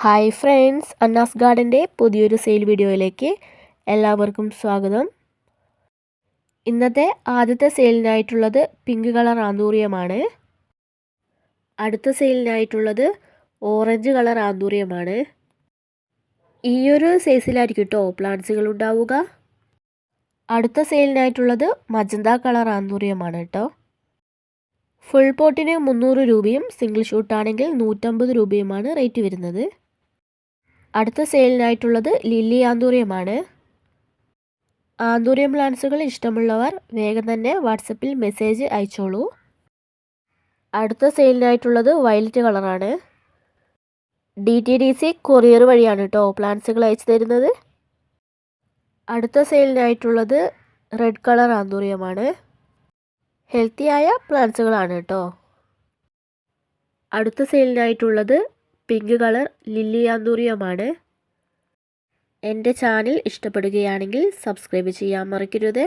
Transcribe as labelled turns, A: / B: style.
A: Hi friends, അന്നാസ് ഗാർഡൻ്റെ പുതിയൊരു sale വീഡിയോയിലേക്ക് എല്ലാവർക്കും സ്വാഗതം. ഇന്നത്തെ ആദ്യത്തെ സെയിലിനായിട്ടുള്ളത് പിങ്ക് കളർ ആന്തൂറിയമാണ്. അടുത്ത സെയിലിനായിട്ടുള്ളത് ഓറഞ്ച് കളർ ആന്തൂറിയമാണ്. ഈയൊരു സൈസിലായിരിക്കും കേട്ടോ പ്ലാന്റ്സുകൾ ഉണ്ടാവുക. അടുത്ത സെയിലിനായിട്ടുള്ളത് മജന്ത കളർ ആന്തൂറിയമാണ് കേട്ടോ. ഫുൾ പോട്ടിന് 300 രൂപയും സിംഗിൾ ഷൂട്ടാണെങ്കിൽ 150 രൂപയുമാണ് റേറ്റ് വരുന്നത്. അടുത്ത സെയിലിനായിട്ടുള്ളത് ലില്ലി ആന്തൂറിയമാണ്. ആന്തൂറിയം പ്ലാന്റ്സുകൾ ഇഷ്ടമുള്ളവർ വേഗം തന്നെ വാട്സപ്പിൽ മെസ്സേജ് അയച്ചോളൂ. അടുത്ത സെയിലിനായിട്ടുള്ളത് വയലറ്റ് കളറാണ്. DTDC കൊറിയർ വഴിയാണ് കേട്ടോ പ്ലാന്റ്സുകൾ അയച്ചു തരുന്നത്. അടുത്ത സെയിലിനായിട്ടുള്ളത് റെഡ് കളർ ആന്തൂറിയമാണ്. ഹെൽത്തിയായ പ്ലാന്റ്സുകളാണ് കേട്ടോ. അടുത്ത സെയിലിനായിട്ടുള്ളത് പിങ്ക് കളർ ലില്ലി ആന്തൂറിയമാണ്. എൻ്റെ ചാനൽ ഇഷ്ടപ്പെടുകയാണെങ്കിൽ സബ്സ്ക്രൈബ് ചെയ്യാൻ മറക്കരുത്.